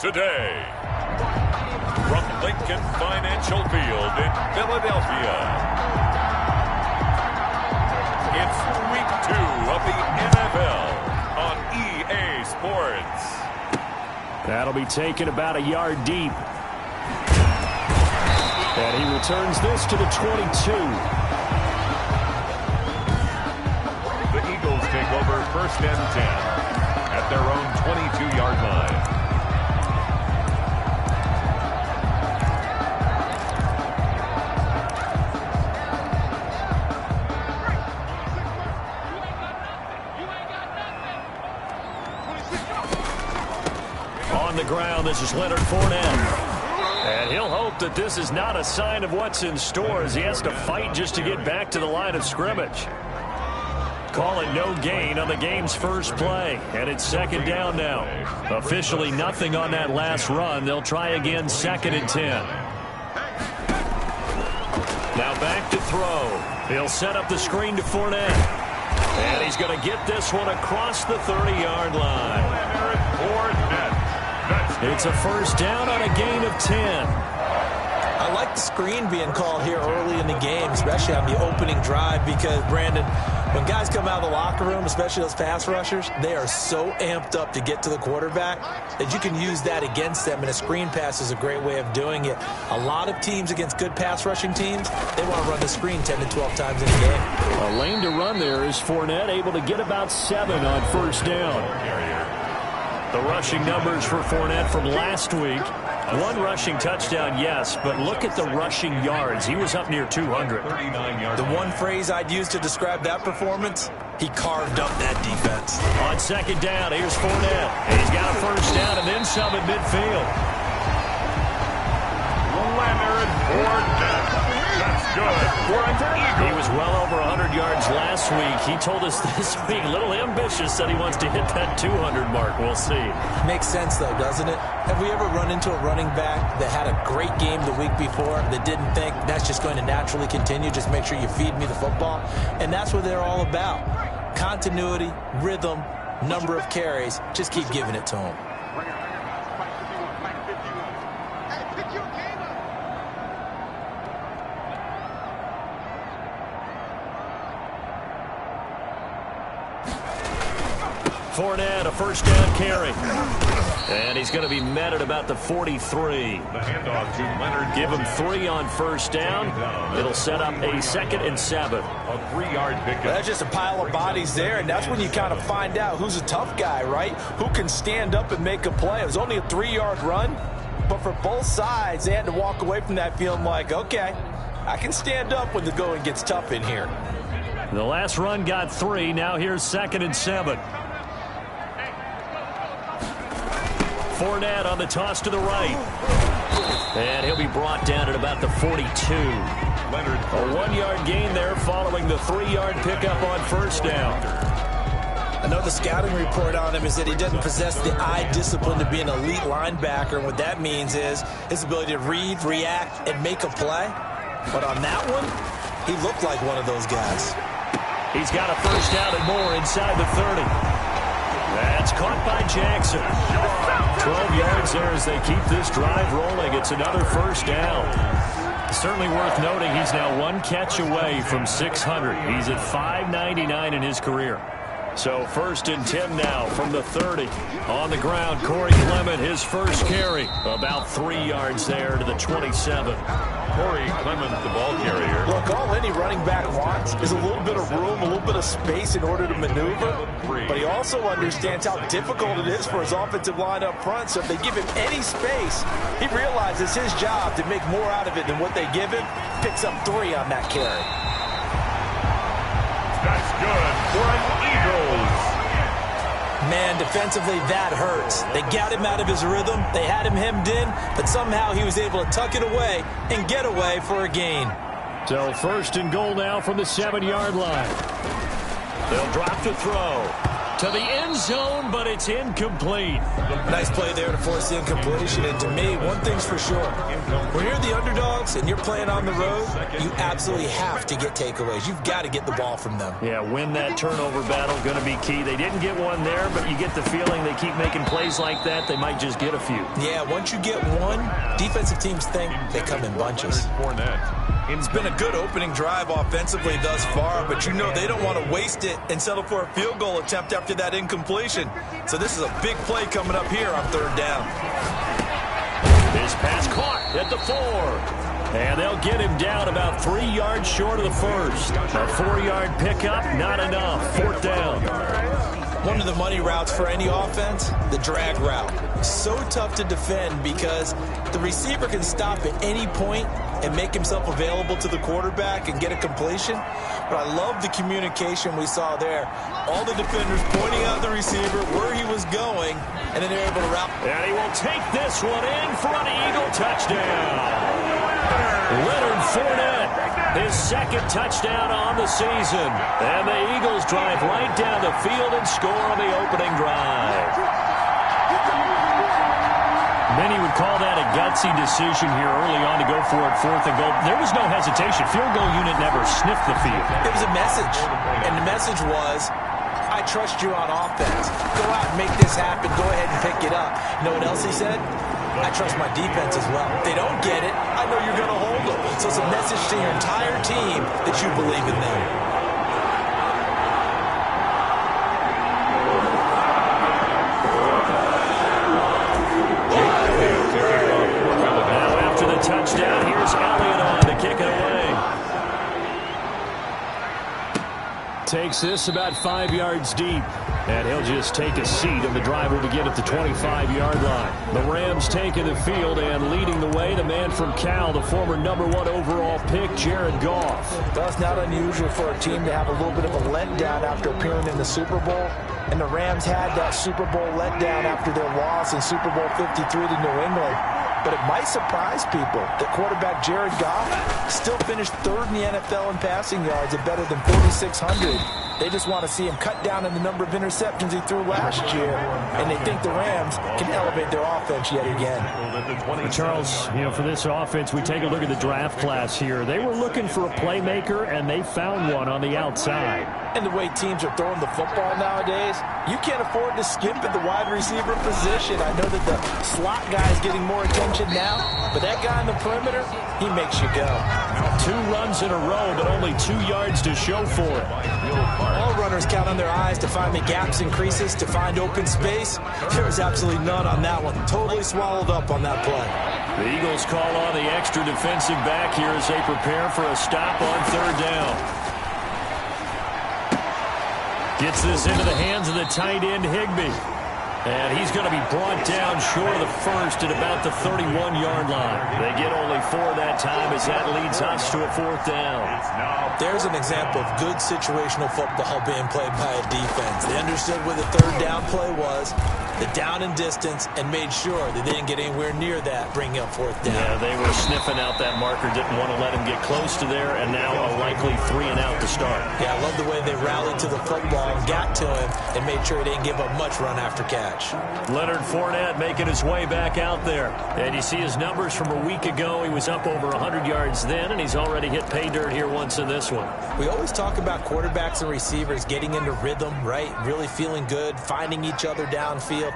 today. From Lincoln Financial Field in Philadelphia, it's Week 2 of the NFL on EA Sports. That'll be taken about a yard deep. And he returns this to the 22. The Eagles take over 1st and 10 at their own 22-yard line. On the ground, this is Leonard Fournette. And he'll hope that this is not a sign of what's in store as he has to fight just to get back to the line of scrimmage. Call it no gain on the game's first play. And it's 2nd down now. Officially nothing on that last run. They'll try again 2nd and 10. Now back to throw. He'll set up the screen to Fournette. And he's going to get this one across the 30-yard line. It's a 1st down on a gain of 10. I like the screen being called here early in the game, especially on the opening drive, because, Brandon, when guys come out of the locker room, especially those pass rushers, they are so amped up to get to the quarterback that you can use that against them, and a screen pass is a great way of doing it. A lot of teams against good pass rushing teams, they want to run the screen 10 to 12 times in a game. A lane to run there is Fournette able to get about 7 on 1st down. The rushing numbers for Fournette from last week. 1 rushing touchdown, yes, but look at the rushing yards. He was up near 200. The one phrase I'd use to describe that performance, he carved up that defense. On 2nd down, here's Fournette. He's got a 1st down and then some at midfield. Leonard Fournette. That's good for an Eagle. He was well over 100 yards last week. He told us this week, a little ambitious, said he wants to hit that 200 mark. We'll see. Makes sense, though, doesn't it? Have we ever run into a running back that had a great game the week before that didn't think that's just going to naturally continue? Just make sure you feed me the football. And that's what they're all about. Continuity, rhythm, number of carries. Just keep giving it to them. Fournette, a 1st down carry. And he's going to be met at about the 43. The handoff to Leonard. Give him 3 on 1st down. It'll set up a 2nd and 7. A 3-yard pickup. That's just a pile of bodies there, and that's when you kind of find out who's a tough guy, right? Who can stand up and make a play. It was only a 3-yard run, but for both sides, they had to walk away from that feeling like, okay, I can stand up when the going gets tough in here. The last run got 3. Now here's 2nd and 7. Fournette on the toss to the right. And he'll be brought down at about the 42. Leonard. A 1-yard gain there following the 3-yard pickup on 1st down. I know the scouting report on him is that he doesn't possess the eye discipline to be an elite linebacker. And what that means is his ability to read, react, and make a play. But on that one, he looked like one of those guys. He's got a 1st down and more inside the 30. That's caught by Jackson. 12 yards there as they keep this drive rolling. It's another 1st down. Certainly worth noting he's now 1 catch away from 600. He's at 599 in his career. So 1st and 10 now from the 30. On the ground, Corey Clement, his first carry. About 3 yards there to the 27. Corey Clement, the ball carrier. Look, all any running back wants is a little bit of room, a little bit of space in order to maneuver. But he also understands how difficult it is for his offensive line up front. So if they give him any space, he realizes his job to make more out of it than what they give him. Picks up 3 on that carry. That's good for an Eagles. Man, defensively, that hurts. They got him out of his rhythm. They had him hemmed in, but somehow he was able to tuck it away and get away for a gain. So 1st and goal now from the 7-yard line. They'll drop to throw. to the end zone, but it's incomplete. Nice play there to force the incompletion. And to me, one thing's for sure. When you're the underdogs and you're playing on the road, you absolutely have to get takeaways. You've got to get the ball from them. Yeah, win that turnover battle, going to be key. They didn't get one there, but you get the feeling they keep making plays like that, they might just get a few. Yeah, once you get one, defensive teams think they come in bunches. It's been a good opening drive offensively thus far, but you know they don't want to waste it and settle for a field goal attempt after that incompletion. So this is a big play coming up here on third down. This pass caught at the 4. And they'll get him down about 3 yards short of the first. A 4-yard pickup, not enough. Fourth down. One of the money routes for any offense, the drag route. So tough to defend because the receiver can stop at any point and make himself available to the quarterback and get a completion. But I love the communication we saw there. All the defenders pointing out the receiver, where he was going, and then they're able to route. And he will take this one in for an Eagle touchdown. Leonard Fournette, his second touchdown on the season. And the Eagles drive right down the field and score on the opening drive. Many would call that a gutsy decision here early on to go for it, 4th and goal. There was no hesitation. Field goal unit never sniffed the field. It was a message, and the message was, I trust you on offense. Go out and make this happen. Go ahead and pick it up. You know what else he said? I trust my defense as well. If they don't get it, I know you're going to hold them. So it's a message to your entire team that you believe in them. Touchdown. Here's Elliott on to kick it away. Takes this about 5 yards deep. And he'll just take a seat, and the drive will begin at the 25-yard line. The Rams taking the field and leading the way. The man from Cal, the former #1 overall pick, Jared Goff. Well, it's not unusual for a team to have a little bit of a letdown after appearing in the Super Bowl. And the Rams had that Super Bowl letdown after their loss in Super Bowl 53 to New England. But it might surprise people that quarterback Jared Goff still finished 3rd in the NFL in passing yards at better than 4,600. They just want to see him cut down on the number of interceptions he threw last year, and they think the Rams can elevate their offense yet again. Charles, you know, for this offense, we take a look at the draft class here. They were looking for a playmaker, and they found one on the outside. And the way teams are throwing the football nowadays, you can't afford to skimp at the wide receiver position. I know that the slot guy is getting more attention now, but that guy in the perimeter, he makes you go. 2 runs in a row, but only 2 yards to show for it. All runners count on their eyes to find the gaps and creases, to find open space. There was absolutely none on that one. Totally swallowed up on that play. The Eagles call on the extra defensive back here as they prepare for a stop on 3rd down. Gets this into the hands of the tight end, Higbee. And he's going to be brought down short of the first at about the 31-yard line. They get only 4 that time as that leads us to a 4th down. There's an example of good situational football being played by a defense. They understood where the 3rd down play was, the down and distance, and made sure they didn't get anywhere near that, bringing up 4th down. Yeah, they were sniffing out that marker, didn't want to let him get close to there, and now a likely 3 and out to start. Yeah, I love the way they rallied to the football and got to him and made sure he didn't give up much run after catch. Leonard Fournette making his way back out there. And you see his numbers from a week ago. He was up over 100 yards then, and he's already hit pay dirt here once in this one. We always talk about quarterbacks and receivers getting into rhythm, right? Really feeling good, finding each other downfield.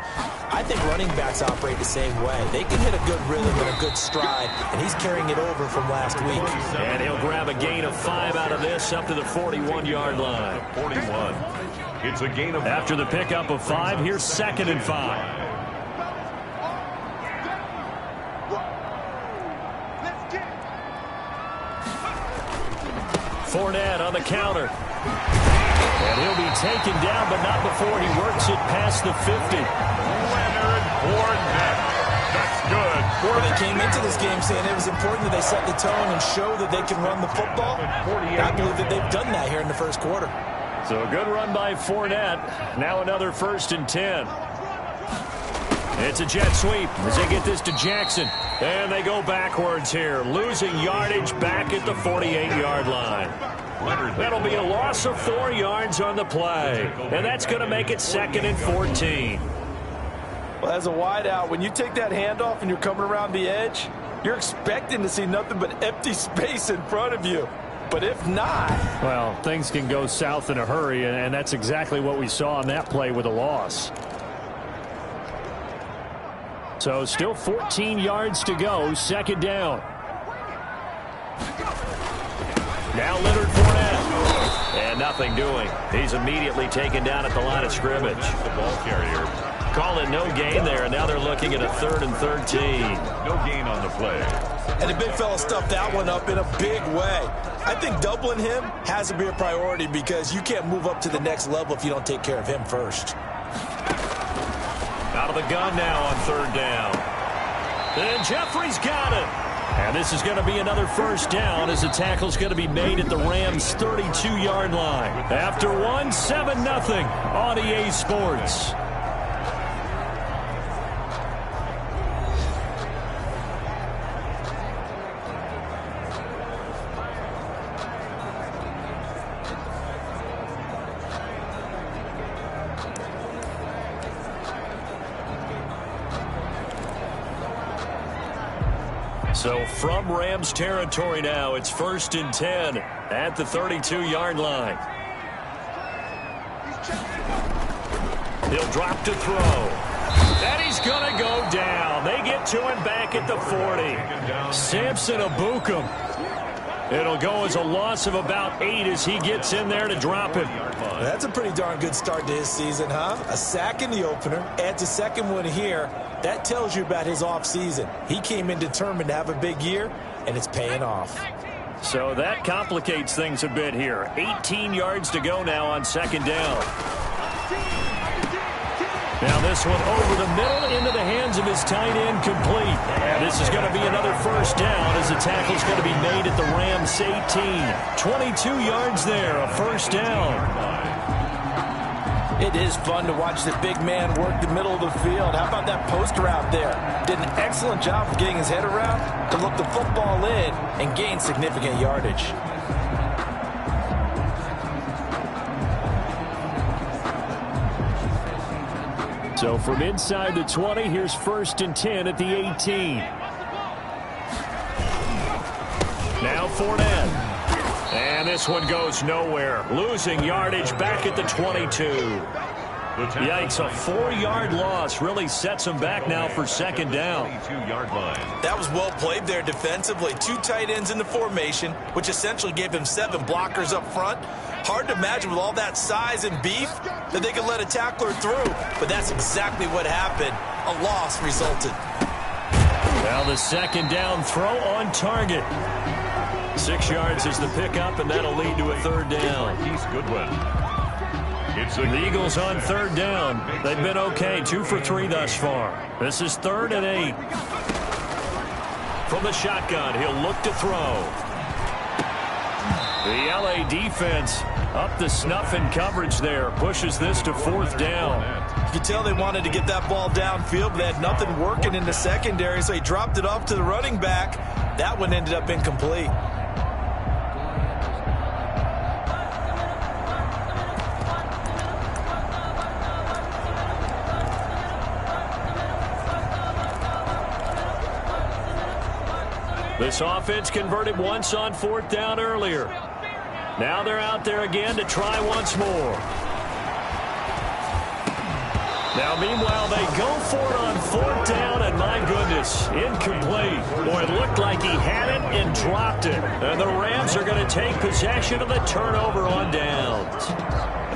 I think running backs operate the same way. They can hit a good rhythm and a good stride, and he's carrying it over from last week. And he'll grab a gain of 5 out of this up to the 41-yard line. 41. It's a gain of... After the pickup of 5, here's 2nd and 5. Fournette on the counter. And he'll be taken down, but not before he works it past the 50. Leonard Fournette. That's good. Or they came into this game saying it was important that they set the tone and show that they can run the football. I believe that they've done that here in the first quarter. So a good run by Fournette. Now another 1st and 10. It's a jet sweep as they get this to Jackson. And they go backwards here, losing yardage back at the 48-yard line. That'll be a loss of 4 yards on the play. And that's going to make it 2nd and 14. Well, as a wideout, when you take that handoff and you're coming around the edge, you're expecting to see nothing but empty space in front of you. But if not... Well, things can go south in a hurry, and that's exactly what we saw on that play with a loss. So still 14 yards to go, 2nd down. Now Leonard Fournette. And nothing doing. He's immediately taken down at the line of scrimmage. The ball carrier. Calling no gain there, and now they're looking at a 3rd and 13. No gain on the play. And the big fella stuffed that one up in a big way. I think doubling him has to be a priority because you can't move up to the next level if you don't take care of him first. Out of the gun now on 3rd down. And Jeffrey's got it. And this is going to be another 1st down as the tackle's going to be made at the Rams' 32-yard line. After one, 7-0 on EA Sports. So from Rams territory now, it's 1st and 10 at the 32-yard line. He'll drop to throw. And he's going to go down. They get to him back at the 40. Samson Abukum. It'll go as a loss of about 8 as he gets in there to drop him. That's a pretty darn good start to his season, huh? A sack in the opener, adds a 2nd one here. That tells you about his offseason. He came in determined to have a big year, and it's paying off. So that complicates things a bit here. 18 yards to go now on 2nd down. Now this one over the middle into the hands of his tight end complete. And this is going to be another 1st down as the tackle's going to be made at the Rams 18. 22 yards there, a 1st down. It is fun to watch the big man work the middle of the field. How about that post route there? Did an excellent job of getting his head around to look the football in and gain significant yardage. So from inside the 20, here's 1st and 10 at the 18. Now Fournette. And this one goes nowhere. Losing yardage back at the 22. Yikes, a 4-yard loss really sets him back now for 2nd down. That was well played there defensively. 2 tight ends in the formation, which essentially gave him 7 blockers up front. Hard to imagine with all that size and beef that they could let a tackler through. But that's exactly what happened. A loss resulted. Now the 2nd down throw on target. 6 yards is the pickup, and that'll lead to a 3rd down. The Eagles on 3rd down. They've been okay, 2 for 3 thus far. This is 3rd and 8. From the shotgun, he'll look to throw. The LA defense up the snuff in coverage there. Pushes this to 4th down. You could tell they wanted to get that ball downfield, but they had nothing working in the secondary, so he dropped it off to the running back. That one ended up incomplete. This offense converted once on 4th down earlier. Now they're out there again to try once more. Now, meanwhile, they go for it on 4th down, and my goodness, incomplete. Boy, it looked like he had it and dropped it. And the Rams are going to take possession of the turnover on downs.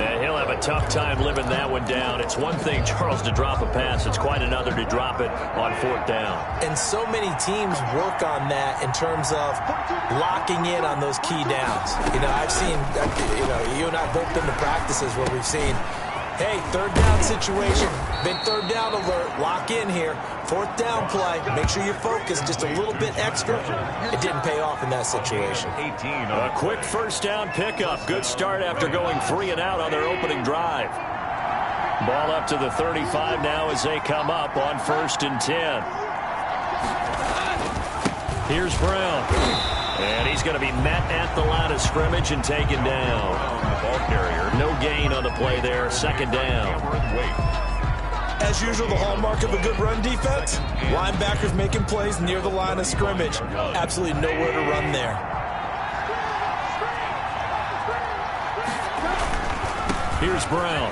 And he'll have a tough time living that one down. It's one thing, Charles, to drop a pass. It's quite another to drop it on 4th down. And so many teams work on that in terms of locking in on those key downs. You know, I've seen, you and I both been to practices where we've seen, hey, 3rd down situation, big 3rd down alert, lock in here. 4th down play, make sure you focus just a little bit extra. It didn't pay off in that situation. A quick 1st down pickup. Good start after going 3 and out on their opening drive. Ball up to the 35 now as they come up on 1st and 10. Here's Brown. And he's going to be met at the line of scrimmage and taken down. Ball carrier. No gain on the play there. Second down. As usual, the hallmark of a good run defense, linebackers making plays near the line of scrimmage. Absolutely nowhere to run there. Here's Brown.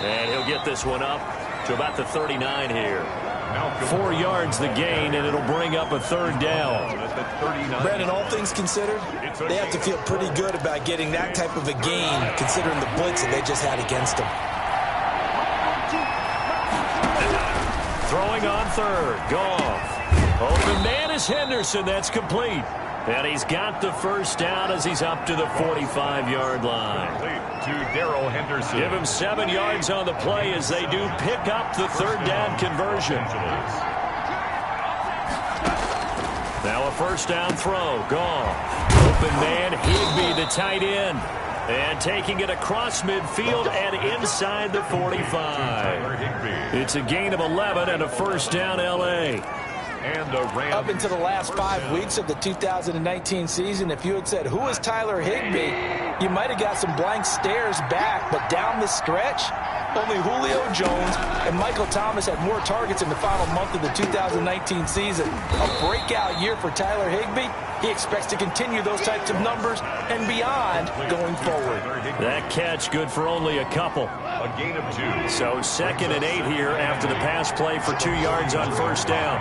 And he'll get this one up to about the 39 here. 4 yards the gain, and it'll bring up a third down. Brandon, all things considered, they have to feel pretty good about getting that type of a gain, considering the blitz that they just had against them. Throwing on third. Goff. Open man is Henderson. That's complete. And he's got the first down as he's up to the 45-yard line. To Darrell Henderson. Give him 7 yards on the play as they do pick up the third down conversion. Now a first down throw. Goff. Open man, Higbee, the tight end. And taking it across midfield and inside the 45. It's a gain of 11 and a first down, L.A. And a Ram. Up into the last 5 weeks of the 2019 season, if you had said, who is Tyler Higbee, you might have got some blank stares back. But down the stretch, only Julio Jones and Michael Thomas had more targets in the final month of the 2019 season. A breakout year for Tyler Higbee. He expects to continue those types of numbers and beyond going forward. That catch good for only a couple. A gain of 2. So 2nd and 8 here after the pass play for 2 yards on first down.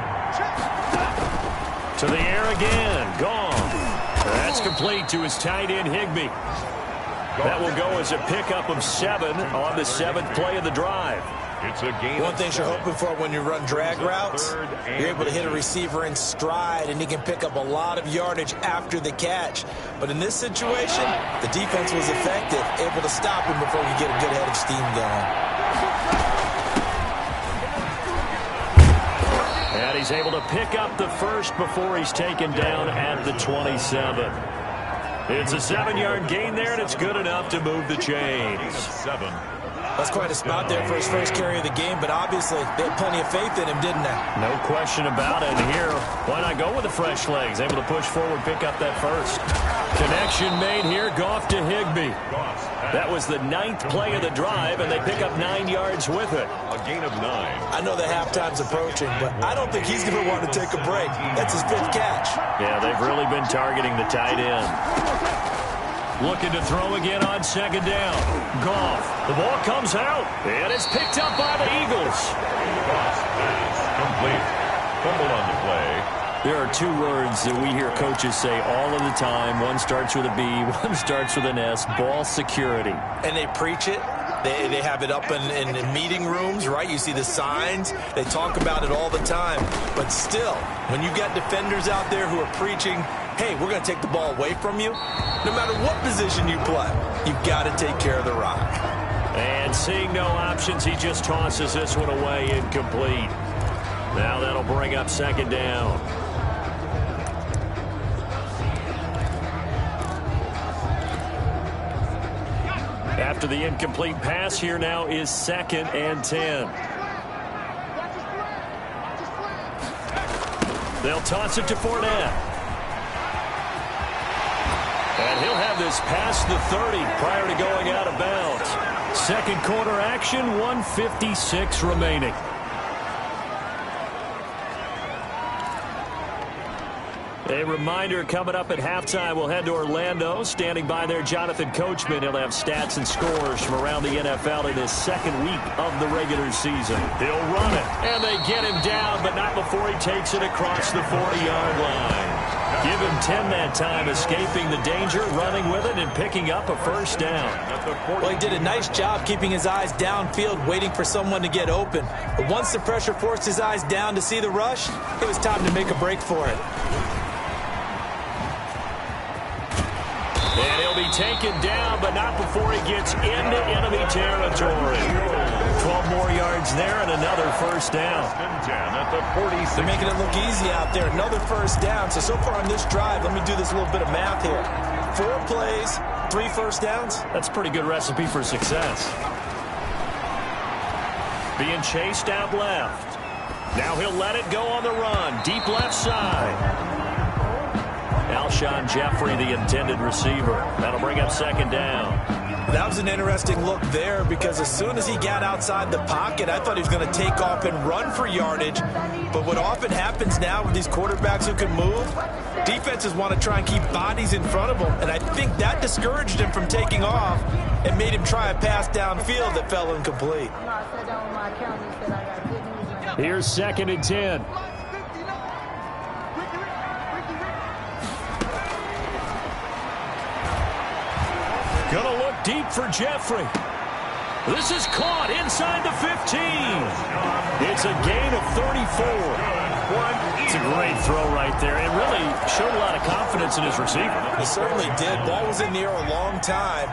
To the air again. Gone. That's complete to his tight end, Higbee. That will go as a pickup of 7 on the 7th play of the drive. It's a gain. One thing you're hoping for when you run drag routes, you're able to hit a receiver in stride, and he can pick up a lot of yardage after the catch. But in this situation, the defense was effective, able to stop him before he get a good head of steam going. And he's able to pick up the first before he's taken down at the 27. It's a 7-yard gain there, and it's good enough to move the chains. 7. That's quite a spot there for his first carry of the game, but obviously they had plenty of faith in him, didn't they? No question about it. And here, why not go with the fresh legs? Able to push forward, pick up that first. Connection made here, Goff to Higbee. That was the 9th play of the drive, and they pick up 9 yards with it. A gain of 9. I know that halftime's approaching, but I don't think he's going to want to take a break. That's his 5th catch. Yeah, they've really been targeting the tight end. Looking to throw again on 2nd down. Goff. The ball comes out, and it's picked up by the Eagles. Complete. Fumbled on the play. There are 2 words that we hear coaches say all of the time. One starts with a B, one starts with an S. Ball security. And they preach it. They have it up in meeting rooms, right? You see the signs. They talk about it all the time. But still, when you've got defenders out there who are preaching, hey, we're going to take the ball away from you, no matter what position you play, you've got to take care of the rock. And seeing no options, he just tosses this one away, incomplete. Now that'll bring up 2nd down. After the incomplete pass, here now is 2nd and 10. They'll toss it to Fournette. And he'll have this past the 30 prior to going out of bounds. 2nd quarter action, 1:56 remaining. A reminder, coming up at halftime, we'll head to Orlando. Standing by there, Jonathan Coachman. He'll have stats and scores from around the NFL in his 2nd week of the regular season. He'll run it, and they get him down, but not before he takes it across the 40-yard line. Give him 10 that time, escaping the danger, running with it, and picking up a first down. Well, he did a nice job keeping his eyes downfield, waiting for someone to get open. But once the pressure forced his eyes down to see the rush, it was time to make a break for it. And he'll be taken down, but not before he gets into enemy territory. 12 more yards there and another first down. At the 46. They're making it look easy out there. Another first down. So far on this drive, let me do this little bit of math here. 4 plays, 3 first downs. That's a pretty good recipe for success. Being chased out left. Now he'll let it go on the run. Deep left side. Alshon Jeffrey, the intended receiver. That'll bring up second down. That was an interesting look there because as soon as he got outside the pocket, I thought he was going to take off and run for yardage. But what often happens now with these quarterbacks who can move, defenses want to try and keep bodies in front of them. And I think that discouraged him from taking off and made him try a pass downfield that fell incomplete. Here's 2nd and 10. Gonna look deep for Jeffrey. This is caught inside the 15. It's a gain of 34. It's a great throw right there. It really showed a lot of confidence in his receiver. He certainly did. Ball was in the air a long time,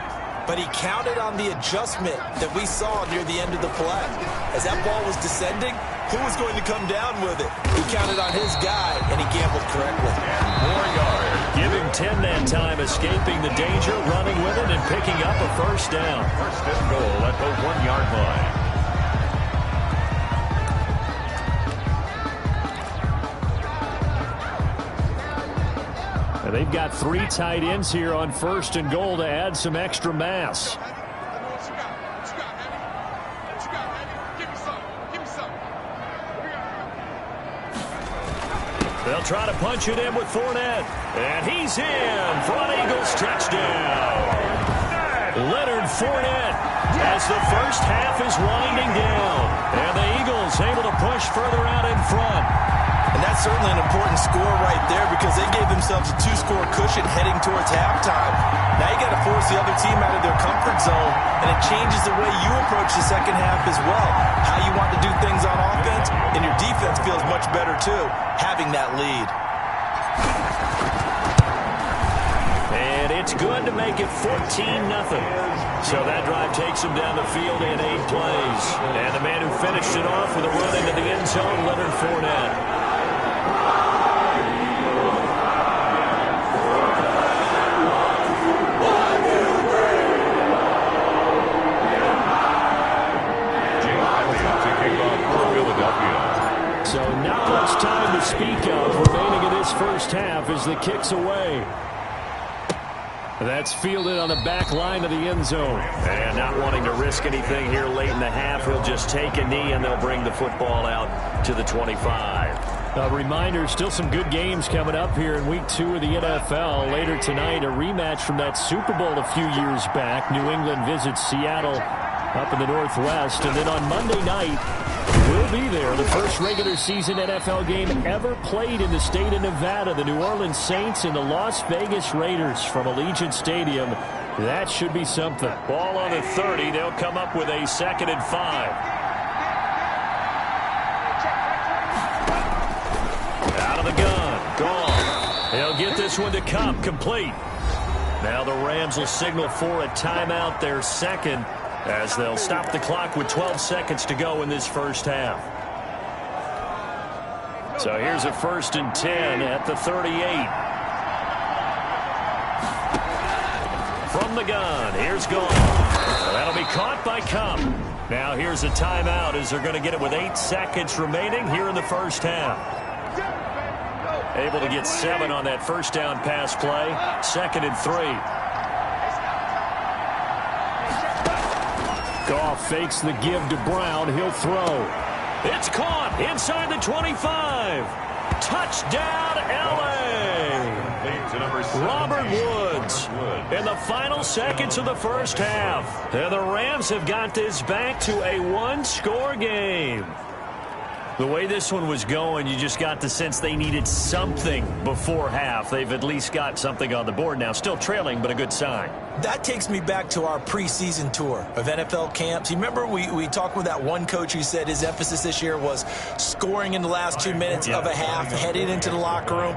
but he counted on the adjustment that we saw near the end of the play. As that ball was descending, who was going to come down with it? He counted on his guy, and he gambled correctly. More yards. Give him 10 that time, escaping the danger, running with it, and picking up a first down. First and goal at the 1-yard line. And they've got 3 tight ends here on 1st and goal to add some extra mass. They'll try to punch it in with Fournette. And he's in for an Eagles touchdown. Leonard Fournette as the first half is winding down. And the Eagles able to push further out in front. And that's certainly an important score right there because they gave themselves a 2-score cushion heading towards halftime. Now you got to force the other team out of their comfort zone, and it changes the way you approach the second half as well. How you want to do things on offense, and your defense feels much better too, having that lead. And it's good to make it 14-0. So that drive takes him down the field in 8 plays. And the man who finished it off with a run into the end zone, Leonard Fournette. So not much time to speak of remaining in this first half as the kick's away. That's fielded on the back line of the end zone. And not wanting to risk anything here late in the half, he'll just take a knee and they'll bring the football out to the 25. A reminder, still some good games coming up here in Week 2 of the NFL. Later tonight, a rematch from that Super Bowl a few years back. New England visits Seattle up in the Northwest. And then on Monday night, we'll be there. The first regular season NFL game ever played in the state of Nevada. The New Orleans Saints and the Las Vegas Raiders from Allegiant Stadium. That should be something. Ball on the 30. They'll come up with a 2nd and 5. Out of the gun. Gone. They'll get this one to Cup. Complete. Now the Rams will signal for a timeout, their second, as they'll stop the clock with 12 seconds to go in this first half. So here's a 1st and 10 at the 38. From the gun, here's Gone. That'll be caught by Cup. Now here's a timeout as they're going to get it with 8 seconds remaining here in the first half. Able to get 7 on that first down pass play. 2nd and 3. Goff fakes the give to Brown. He'll throw. It's caught inside the 25. Touchdown, L.A. Robert Woods in the final seconds of the first half. And the Rams have got this back to a 1-score game. The way this one was going, you just got the sense they needed something before half. They've at least got something on the board now. Still trailing, but a good sign. That takes me back to our preseason tour of NFL camps. You remember we talked with that one coach who said his emphasis this year was scoring in the last 2 minutes of a half, heading into the locker room.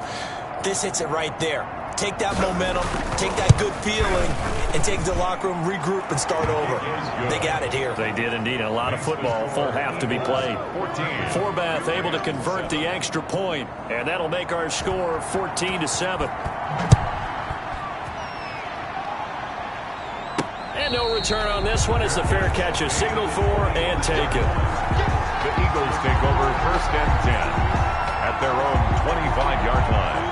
This hits it right there. Take that momentum, take that good feeling, and take the locker room, regroup, and start over. They got it here. They did indeed. A lot of football, full half to be played. Forbath able to convert the extra point, and that'll make our score 14-7. And no return on this one as the fair catch is signaled for and taken. The Eagles take over 1st and 10 at their own 25-yard line.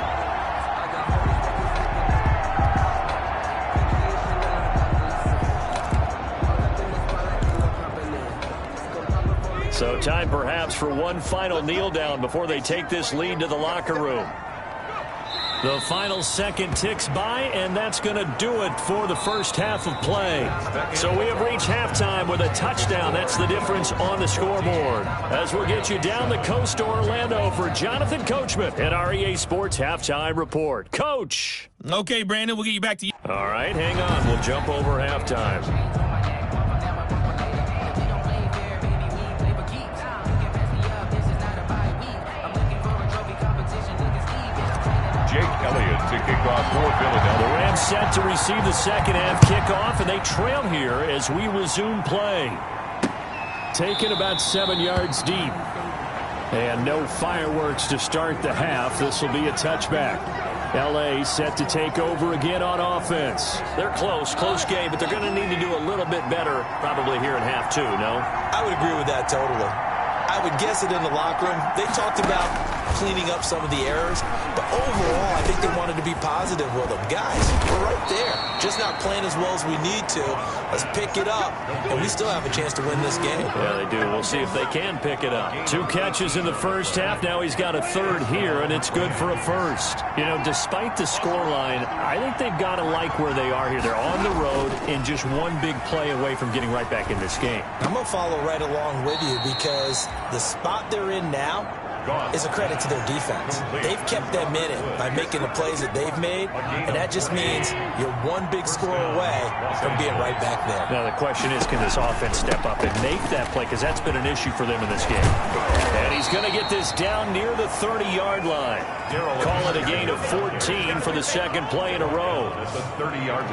So time perhaps for one final kneel down before they take this lead to the locker room. The final second ticks by, and that's going to do it for the first half of play. So we have reached halftime with a touchdown. That's the difference on the scoreboard. As we'll get you down the coast to Orlando for Jonathan Coachman at our EA Sports Halftime Report. Coach. Okay, Brandon, we'll get you back to you. All right, hang on. We'll jump over halftime. To kick off for Philadelphia. The Rams set to receive the second half kickoff, and they trail here as we resume play. Taken about 7 yards deep. And no fireworks to start the half. This will be a touchback. L.A. set to take over again on offense. They're close game, but they're going to need to do a little bit better probably here in half two, no? I would agree with that totally. I would guess it in the locker room. They talked about cleaning up some of the errors, but overall, I think they wanted to be positive with them. Guys, we're right there. Just not playing as well as we need to. Let's pick it up, and we still have a chance to win this game. Yeah, they do. We'll see if they can pick it up. 2 catches in the first half. Now he's got a third here, and it's good for a first. You know, despite the scoreline, I think they've got to like where they are here. They're on the road and just one big play away from getting right back in this game. I'm going to follow right along with you because the spot they're in now is a credit to their defense. They've kept them in it by making the plays that they've made, and that just means you're one big score away from being right back there. Now the question is, can this offense step up and make that play? Because that's been an issue for them in this game. And he's going to get this down near the 30-yard line. Call it a gain of 14 for the second play in a row.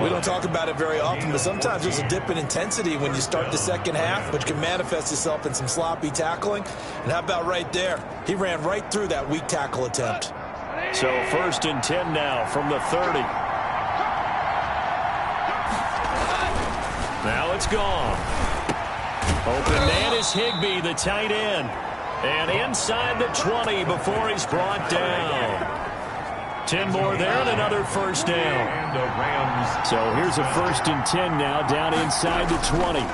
We don't talk about it very often, but sometimes there's a dip in intensity when you start the second half, which can manifest itself in some sloppy tackling. And how about right there? He ran right through that weak tackle attempt. So 1st and 10 now from the 30. Now it's gone. Open man is Higbee, the tight end. And inside the 20 before he's brought down. 10 more there and another first down. So here's a 1st and 10 now down inside the 20.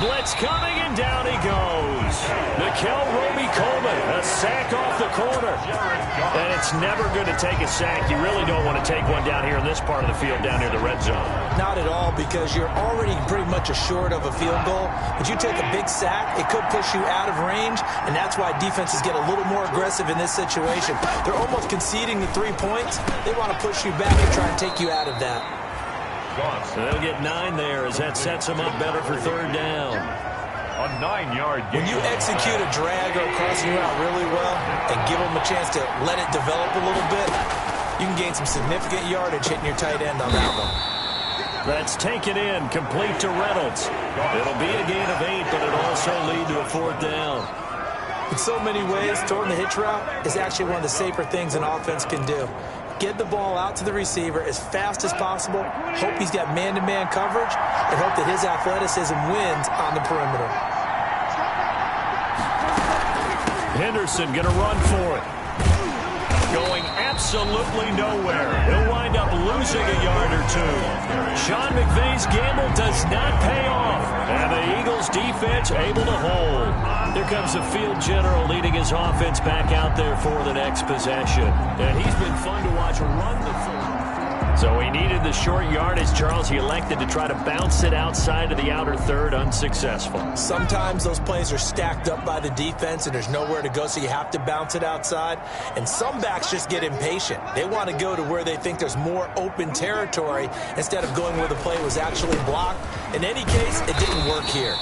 Blitz coming, and down he goes. Nickel Roby-Coleman, a sack off the corner. And it's never good to take a sack. You really don't want to take one down here in this part of the field, down near the red zone. Not at all, because you're already pretty much assured of a field goal. But you take a big sack, it could push you out of range, and that's why defenses get a little more aggressive in this situation. They're almost conceding the 3 points. They want to push you back and try and take you out of that. So they'll get 9 there as that sets them up better for 3rd down. A 9-yard gain. When you execute a drag or a crossing route really well and give them a chance to let it develop a little bit, you can gain some significant yardage hitting your tight end on that one. That's taken in, complete to Reynolds. It'll be a gain of 8, but it'll also lead to a 4th down. In so many ways, throwing the hitch route is actually one of the safer things an offense can do. Get the ball out to the receiver as fast as possible, hope he's got man-to-man coverage, and hope that his athleticism wins on the perimeter. Henderson going to run for it. Going absolutely nowhere. He'll wind up losing a yard or 2. Sean McVay's gamble does not pay off. And the Eagles defense able to hold. Here comes the field general leading his offense back out there for the next possession. And he's been fun to watch run the field. So he needed the short yardage, Charles. He elected to try to bounce it outside of the outer third, unsuccessful. Sometimes those plays are stacked up by the defense and there's nowhere to go, so you have to bounce it outside. And some backs just get impatient. They want to go to where they think there's more open territory instead of going where the play was actually blocked. In any case, it didn't work here.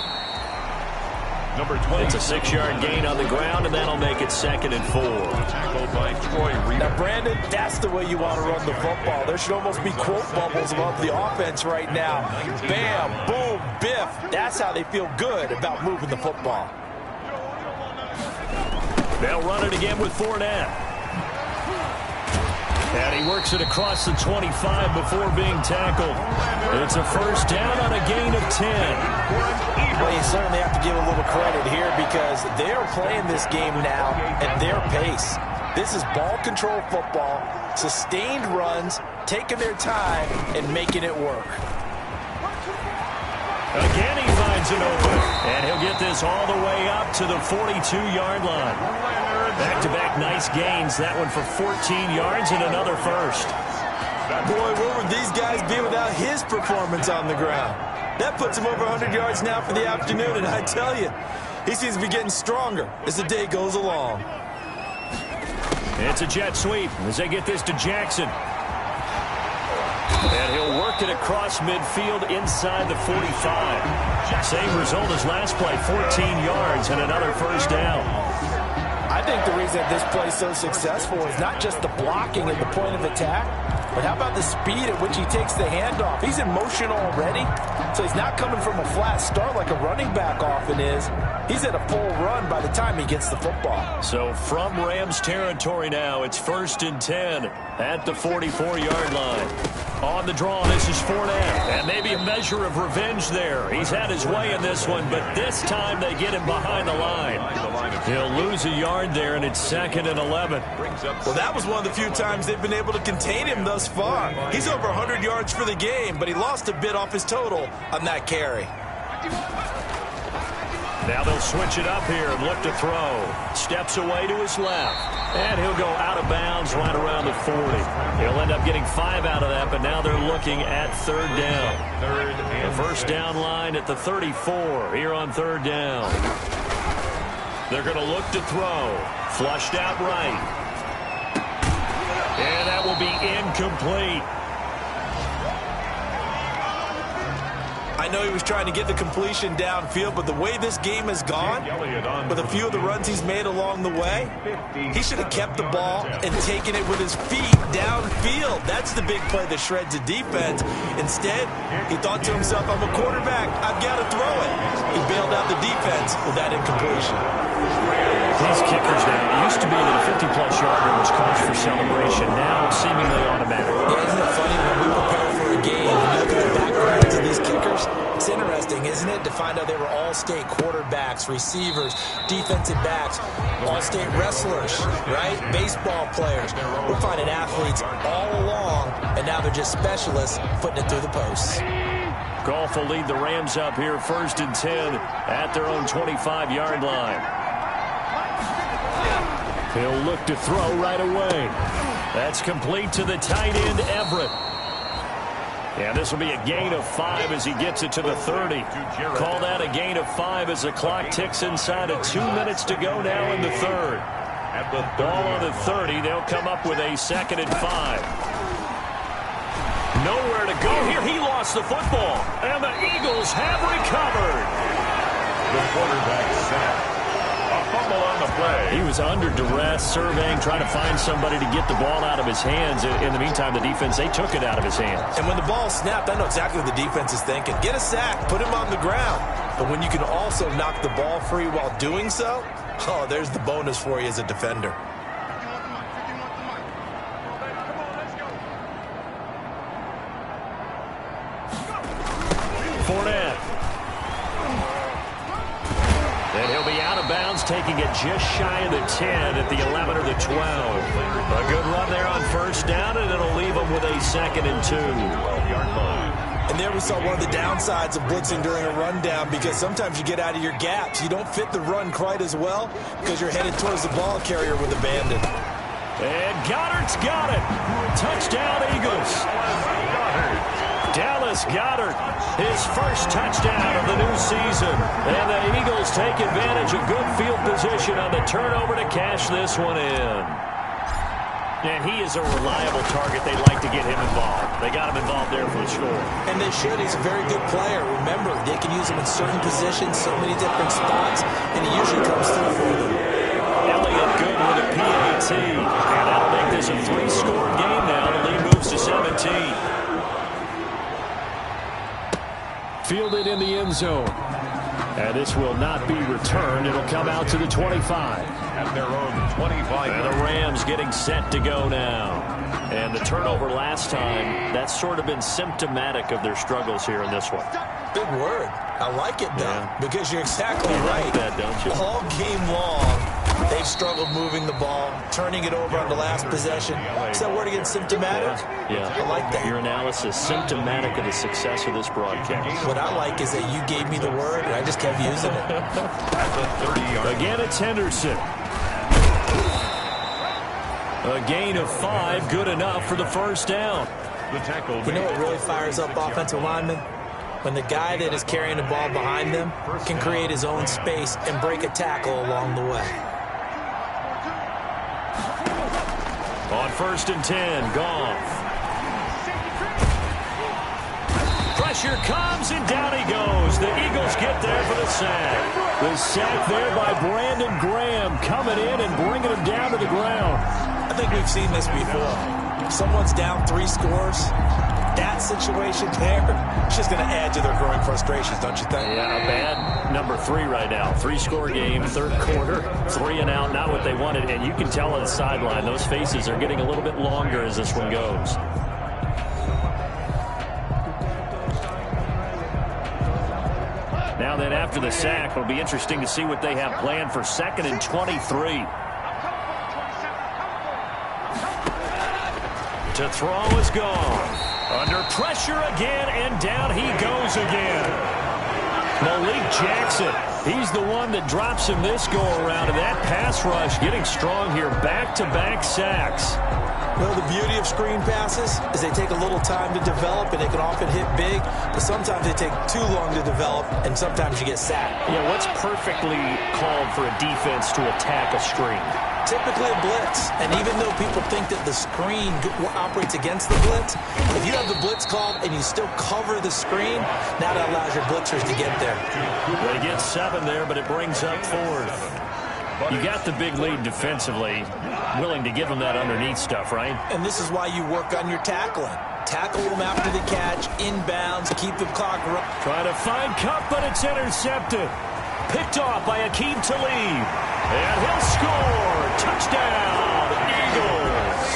Number 20. It's a 6-yard gain on the ground, and that'll make it 2nd and 4. Tackled by Troy Reed. Now, Brandon, that's the way you want to run the football. There should almost be quote bubbles above the offense right now. Bam, boom, biff. That's how they feel good about moving the football. They'll run it again with Fournette. And he works it across the 25 before being tackled. It's a first down on a gain of 10. Well, you certainly have to give a little credit here because they're playing this game now at their pace. This is ball control football, sustained runs, taking their time, and making it work. Again, he finds an opening, and he'll get this all the way up to the 42-yard line. Back-to-back nice gains, that one for 14 yards and another first. Boy, where would these guys be without his performance on the ground? That puts him over 100 yards now for the afternoon, and I tell you, he seems to be getting stronger as the day goes along. It's a jet sweep as they get this to Jackson. And he'll work it across midfield inside the 45. Same result as last play, 14 yards and another first down. I think the reason that this play is so successful is not just the blocking at the point of attack, but how about the speed at which he takes the handoff? He's in motion already, so he's not coming from a flat start like a running back often is. He's at a full run by the time he gets the football. So from Rams territory now, it's 1st and 10 at the 44-yard line. On the draw, this is Fournette. And maybe a measure of revenge there. He's had his way in this one, but this time they get him behind the line. He'll lose a yard there, and it's 2nd and 11. Well, that was one of the few times they've been able to contain him thus far. He's over 100 yards for the game, but he lost a bit off his total on that carry. Now they'll switch it up here and look to throw. Steps away to his left. And he'll go out of bounds right around the 40. He'll end up getting 5 out of that, but now they're looking at 3rd down. The first down line at the 34 here on 3rd down. They're going to look to throw. Flushed out right. And that will be incomplete. I know he was trying to get the completion downfield, but the way this game has gone, with a few of the runs he's made along the way, he should have kept the ball and taken it with his feet downfield. That's the big play that shreds the defense. Instead, he thought to himself, I'm a quarterback, I've got to throw it. He bailed out the defense with that incompletion. These kickers now, it used to be that a 50-plus yarder was cause for celebration. Now it's seemingly automatic. Yeah, isn't it funny when we prepare for a game and you look at the backgrounds of these kickers? It's interesting, isn't it, to find out they were all-state quarterbacks, receivers, defensive backs, all-state wrestlers, right? Baseball players. We're finding athletes all along, and now they're just specialists putting it through the posts. Goff will lead the Rams up here 1st and 10 at their own 25-yard line. He'll look to throw right away. That's complete to the tight end, Everett. And this will be a gain of 5 as he gets it to the 30. Call that a gain of 5 as the clock ticks inside of 2 minutes to go now in the 3rd. At the ball on the 30, they'll come up with a 2nd and 5. Nowhere to go here. He lost the football. And the Eagles have recovered. The quarterback sacked. A fumble on the play. He was under duress, surveying, trying to find somebody to get the ball out of his hands. In the meantime, the defense, they took it out of his hands. And when the ball snapped, I know exactly what the defense is thinking. Get a sack, put him on the ground. But when you can also knock the ball free while doing so, oh, there's the bonus for you as a defender. Fournette. And he'll be out of bounds, taking it just shy of the 10 at the 11 or the 12. A good run there on 1st down, and it'll leave them with a 2nd and 2. And there we saw one of the downsides of blitzing during a rundown, because sometimes you get out of your gaps. You don't fit the run quite as well because you're headed towards the ball carrier with abandon. And Goddard's got it. Touchdown, Eagles. Dallas Goedert, his first touchdown of the new season. And the Eagles take advantage of good field position on the turnover to cash this one in. And he is a reliable target. They'd like to get him involved. They got him involved there for the score. And they should. He's a very good player. Remember, they can use him in certain positions, so many different spots, and he usually comes through for them. Elliott good with a PAT. And that'll make this a 3-score game now. The lead moves to 17. Fielded in the end zone. And this will not be returned. It'll come out to the 25. At their own 25. And the Rams getting set to go now. And the turnover last time, that's sort of been symptomatic of their struggles here in this one. Big word. I like it, though, because you're exactly right. Like that, don't you? All game long, they've struggled moving the ball, turning it over on the last possession. Is that word again, symptomatic? Yeah. I like that. Your analysis, symptomatic of the success of this broadcast. What I like is that you gave me the word, and I just kept using it. Again, it's Henderson. A gain of 5, good enough for the first down. You know what really fires up offensive linemen? When the guy that is carrying the ball behind them can create his own space and break a tackle along the way. On 1st and 10, Goff. Pressure comes, and down he goes. The Eagles get there for the sack. The sack there by Brandon Graham, coming in and bringing him down to the ground. I think we've seen this before. Someone's down 3 scores. That situation there, it's just going to add to their growing frustrations, don't you think? Yeah, a bad number 3 right now. 3-score game, 3rd quarter, 3 and out, not what they wanted. And you can tell on the sideline, those faces are getting a little bit longer as this one goes. Now then, after the sack, it'll be interesting to see what they have planned for 2nd and 23. To throw is gone. Under pressure again, and down he goes again. Malik Jackson, he's the one that drops him this go-around, and that pass rush getting strong here. Back-to-back sacks. Well, the beauty of screen passes is they take a little time to develop, and they can often hit big, but sometimes they take too long to develop, and sometimes you get sacked. Yeah, what's perfectly called for a defense to attack a screen? Typically a blitz, and even though people think that the screen operates against the blitz, if you have the blitz called and you still cover the screen, now that allows your blitzers to get there. They get 7 there, but it brings up 4th. You got the big lead defensively, willing to give them that underneath stuff, right? And this is why you work on your tackling. Tackle them after the catch, inbounds, keep the clock running. Trying to find Cup, but it's intercepted. Picked off by Akeem Talib. And he'll score. Touchdown, Eagles.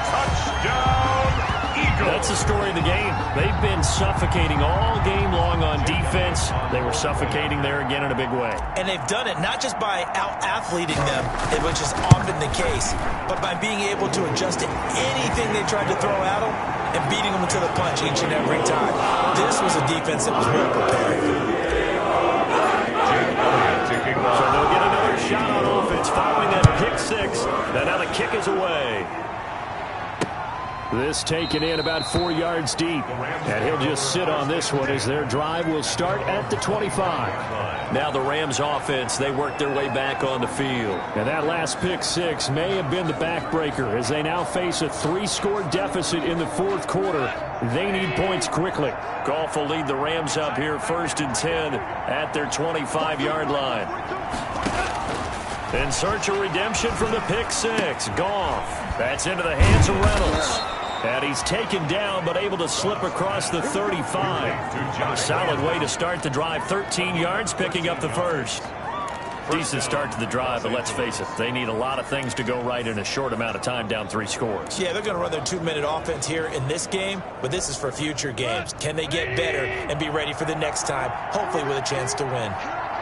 Touchdown, Eagles. That's the story of the game. They've been suffocating all game long on defense. They were suffocating there again in a big way. And they've done it not just by out-athleting them, which is often the case, but by being able to adjust to anything they tried to throw at them and beating them to the punch each and every time. This was a defense that was well prepared. So they'll get another shot on offense following that pick 6. And now the kick is away. This taken in about 4 yards deep. And he'll just sit on this one as their drive will start at the 25. Now the Rams offense, they work their way back on the field. And that last pick 6 may have been the backbreaker as they now face a 3-score deficit in the 4th quarter. They need points quickly. Goff will lead the Rams up here 1st and 10 at their 25-yard line. In search of redemption from the pick 6. Goff. That's into the hands of Reynolds. And he's taken down, but able to slip across the 35. Solid way to start the drive. 13 yards, picking up the first. Decent start to the drive, but let's face it, they need a lot of things to go right in a short amount of time, down 3 scores. Yeah, they're going to run their 2-minute offense here in this game, but this is for future games. Can they get better and be ready for the next time, hopefully with a chance to win?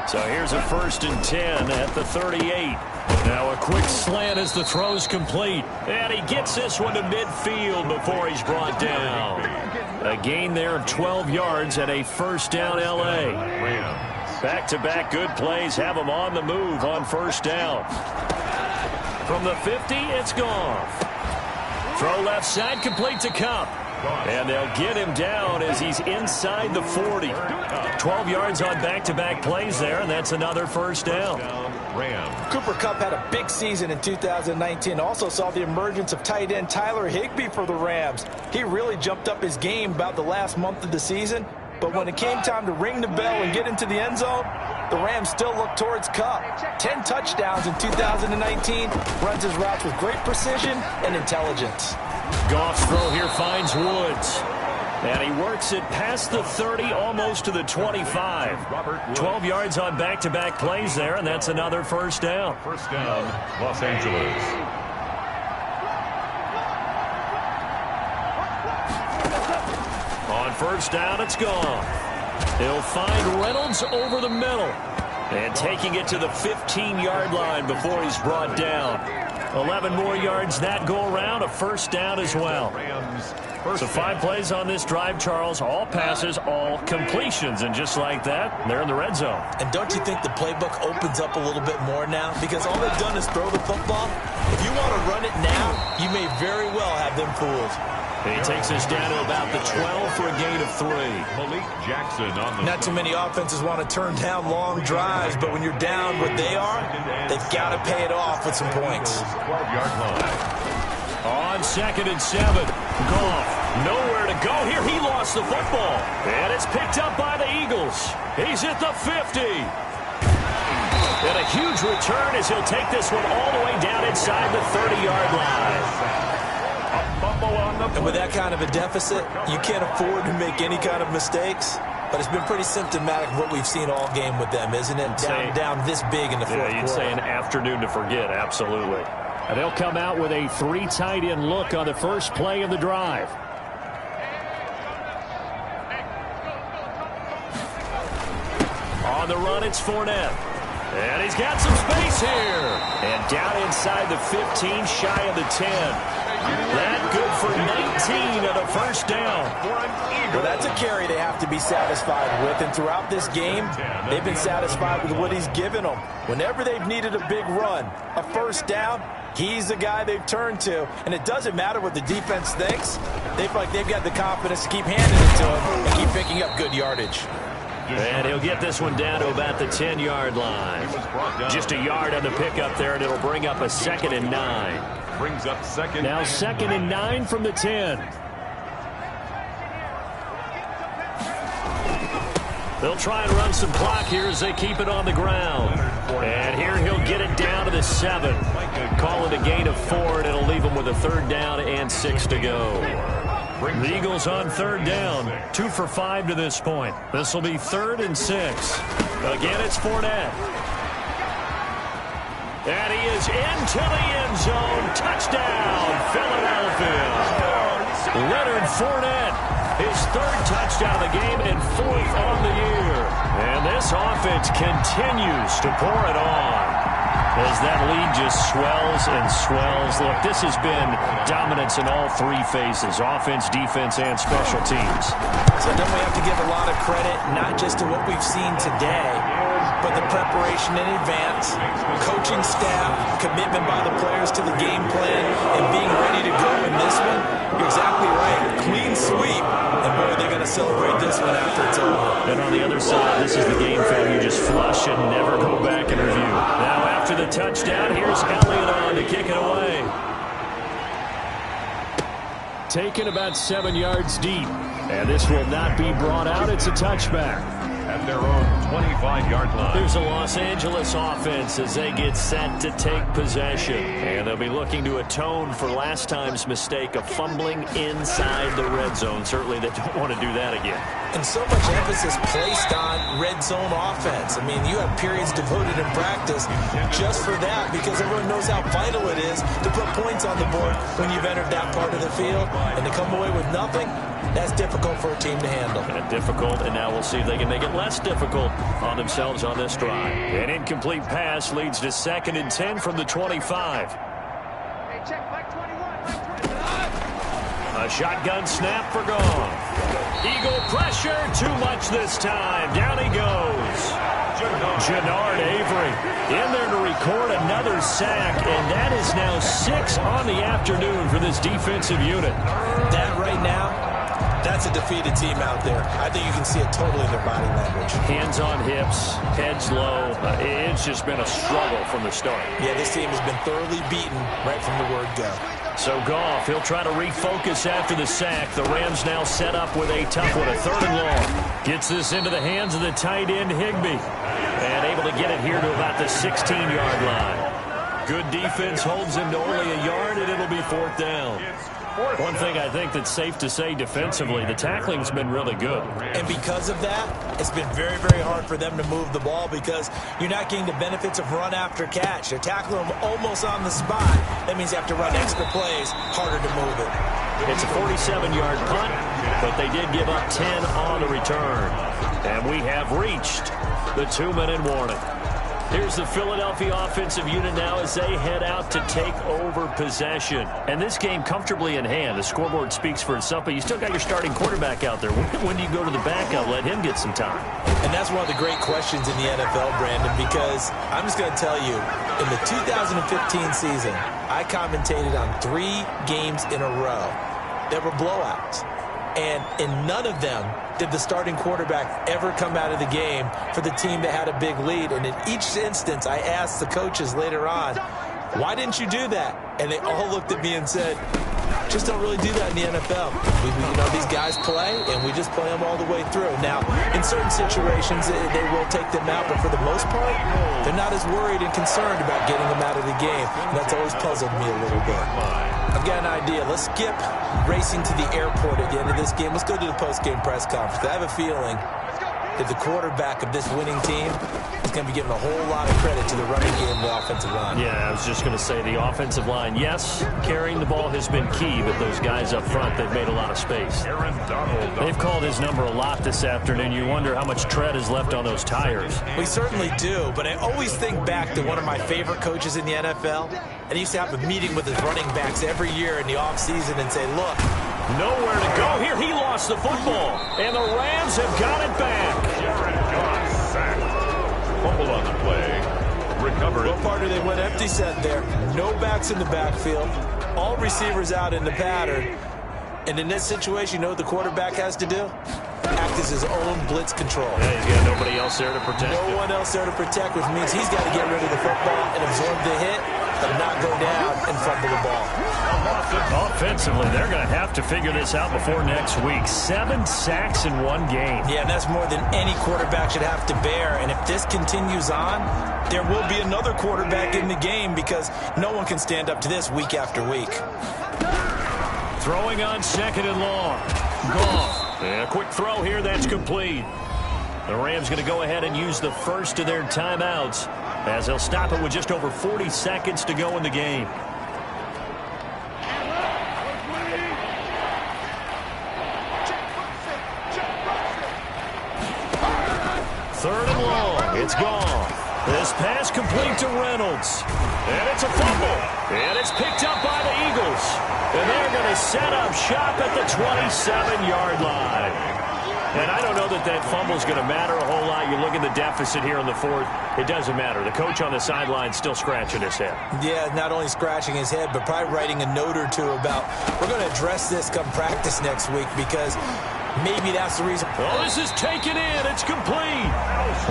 So here's a 1st and 10 at the 38. Now a quick slant as the throw's complete. And he gets this one to midfield before he's brought down. A gain there of 12 yards and a 1st down L.A. Back-to-back good plays have them on the move on 1st down. From the 50, it's Goff. Throw left side, complete to Cup. And they'll get him down as he's inside the 40. 12 yards on back-to-back plays there, and that's another 1st down. Cooper Kupp had a big season in 2019. Also saw the emergence of tight end Tyler Higbee for the Rams. He really jumped up his game about the last month of the season. But when it came time to ring the bell and get into the end zone, the Rams still look towards Kupp. 10 touchdowns in 2019. Runs his routes with great precision and intelligence. Goff's throw here finds Woods. And he works it past the 30, almost to the 25. 12 yards on back-to-back plays there, and that's another 1st down. 1st down, Los Angeles. first down, it's gone. He'll find Reynolds over the middle. And taking it to the 15-yard line before he's brought down. 11 more yards that go around, a first down as well. So 5 plays on this drive, Charles. All passes, all completions. And just like that, they're in the red zone. And don't you think the playbook opens up a little bit more now? Because all they've done is throw the football. If you want to run it now, you may very well have them fooled. And he takes us down to about the 12 for a gain of 3. Malik Jackson on the Not too many offenses want to turn down long drives, but when you're down what they are, they've got to pay it off with some points. 12-yard line. On 2nd and 7. Goff, nowhere to go here. He lost the football. And it's picked up by the Eagles. He's at the 50. And a huge return as he'll take this one all the way down inside the 30-yard line. And with that kind of a deficit, you can't afford to make any kind of mistakes. But it's been pretty symptomatic of what we've seen all game with them, isn't it? Down this big in the fourth quarter. You'd say an afternoon to forget, absolutely. And they'll come out with a 3 tight end look on the first play of the drive. On the run, it's Fournette. And he's got some space here. And down inside the 15, shy of the 10. That good for 19 and a first down. Well, that's a carry they have to be satisfied with. And throughout this game, they've been satisfied with what he's given them. Whenever they've needed a big run, a first down, he's the guy they've turned to. And it doesn't matter what the defense thinks. They feel like they've got the confidence to keep handing it to him and keep picking up good yardage. And he'll get this one down to about the 10-yard line. Just a yard on the pickup there, and it'll bring up a 2nd and 9. Brings up second. Now 2nd and 9 from the 10. They'll try and run some clock here as they keep it on the ground. And here he'll get it down to the 7. Call it a gain of 4, and it'll leave them with a 3rd down and 6 to go. The Eagles on 3rd down. 2 for 5 to this point. This will be 3rd and 6. Again, it's Fournette. And he is into the end zone. Touchdown, Philadelphia. Leonard Fournette, his 3rd touchdown of the game and 4th on the year. And this offense continues to pour it on as that lead just swells and swells. Look, this has been dominance in all 3 phases, offense, defense, and special teams. So then we have to give a lot of credit, not just to what we've seen today, but the preparation in advance, coaching staff, commitment by the players to the game plan, and being ready to go in this one. You're exactly right. Clean sweep. And boy, they're going to celebrate this one after it's over. And on the other side, this is the game film you just flush and never go back and review. Now after the touchdown, here's Elliott on to kick it away. Taken about 7 yards deep. And this will not be brought out. It's a touchback. At their own 25-yard line. Here's a Los Angeles offense as they get set to take possession. And they'll be looking to atone for last time's mistake of fumbling inside the red zone. Certainly they don't want to do that again. And so much emphasis placed on red zone offense. I mean, you have periods devoted in practice just for that because everyone knows how vital it is to put points on the board when you've entered that part of the field. And to come away with nothing, that's difficult for a team to handle. And difficult, and now we'll see if they can make it less difficult on themselves on this drive. An incomplete pass leads to 2nd and 10 from the 25. A shotgun snap for Goff. Eagle pressure, too much this time. Down he goes. Jannard Avery in there to record another sack, and that is now 6 on the afternoon for this defensive unit. That right now, that's a defeated team out there. I think you can see it totally in their body language. Hands on hips, heads low. It's just been a struggle from the start. Yeah, this team has been thoroughly beaten right from the word go. So Goff, he'll try to refocus after the sack. The Rams now set up with a tough one, a 3rd and long. Gets this into the hands of the tight end, Higbee. And able to get it here to about the 16-yard line. Good defense holds him to only a yard, and it'll be 4th down. One thing I think that's safe to say defensively, the tackling's been really good. And because of that, it's been very, very hard for them to move the ball because you're not getting the benefits of run after catch. They're tackling them almost on the spot. That means you have to run extra plays, harder to move it. It's a 47-yard punt, but they did give up 10 on the return. And we have reached the 2-minute warning. Here's the Philadelphia offensive unit now as they head out to take over possession. And this game comfortably in hand. The scoreboard speaks for itself, but you still got your starting quarterback out there. When do you go to the backup, let him get some time? And that's one of the great questions in the NFL, Brandon, because I'm just going to tell you, in the 2015 season, I commentated on 3 games in a row that were blowouts. And in none of them did the starting quarterback ever come out of the game for the team that had a big lead. And in each instance, I asked the coaches later on, why didn't you do that? And they all looked at me and said, just don't really do that in the NFL. These guys play, and we just play them all the way through. Now, in certain situations, they will take them out, but for the most part, they're not as worried and concerned about getting them out of the game. And that's always puzzled me a little bit. I've got an idea. Let's skip racing to the airport at the end of this game. Let's go to the post-game press conference. I have a feeling that the quarterback of this winning team is going to be given a whole lot of credit to the running game and the offensive line. Yeah, I was just going to say the offensive line, yes, carrying the ball has been key, but those guys up front, they've made a lot of space. They've called his number a lot this afternoon. You wonder how much tread is left on those tires. We certainly do, but I always think back to one of my favorite coaches in the NFL, and he used to have a meeting with his running backs every year in the offseason and say, look, nowhere to go here. He lost the football, and the Rams have got it back. Fumble on the play. Recovered. Well, partner, they went empty set there. No backs in the backfield. All receivers out in the pattern. And in this situation, you know what the quarterback has to do? Act as his own blitz control. Yeah, he's got nobody else there to protect him. No one else there to protect, which means he's got to get rid of the football and absorb the hit, but not go down and fumble the ball. Offensively, they're going to have to figure this out before next week. 7 sacks in one game. Yeah, and that's more than any quarterback should have to bear. And if this continues on, there will be another quarterback in the game because no one can stand up to this week after week. Throwing on 2nd and long. Goff. And a quick throw here, that's complete. The Rams going to go ahead and use the first of their timeouts as they'll stop it with just over 40 seconds to go in the game. Third and long. It's gone. This pass complete to Reynolds. And it's a fumble. And it's picked up by the Eagles. And they're going to set up shop at the 27-yard line. And I don't know that that fumble is going to matter a whole lot. You look at the deficit here in the 4th. It doesn't matter. The coach on the sideline still scratching his head. Yeah, not only scratching his head, but probably writing a note or two about we're going to address this come practice next week because maybe that's the reason. Oh, this is taken in. It's complete.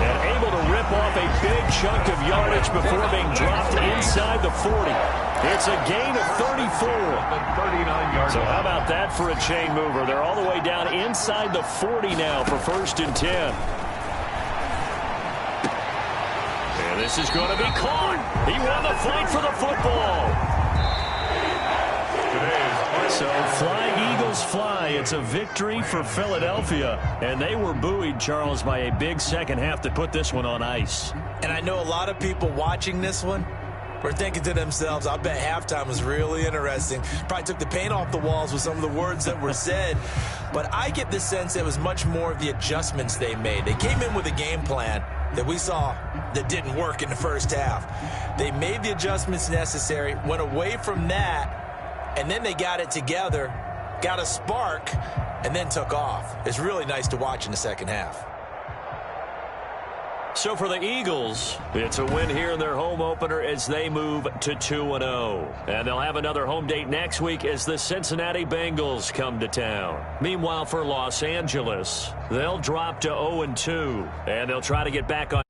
And able to rip off a big chunk of yardage before being dropped inside the 40. It's a gain of 34. So how about that for a chain mover? They're all the way down inside the 40 now for 1st and 10. And this is going to be caught. He won the fight for the football. So flying Eagles fly. It's a victory for Philadelphia. And they were buoyed, Charles, by a big second half to put this one on ice. And I know a lot of people watching this one were thinking to themselves, I bet halftime was really interesting. Probably took the paint off the walls with some of the words that were said. But I get the sense it was much more of the adjustments they made. They came in with a game plan that we saw that didn't work in the first half. They made the adjustments necessary, went away from that, and then they got it together, got a spark, and then took off. It's really nice to watch in the second half. So for the Eagles, it's a win here in their home opener as they move to 2-0. And they'll have another home date next week as the Cincinnati Bengals come to town. Meanwhile, for Los Angeles, they'll drop to 0-2, and they'll try to get back on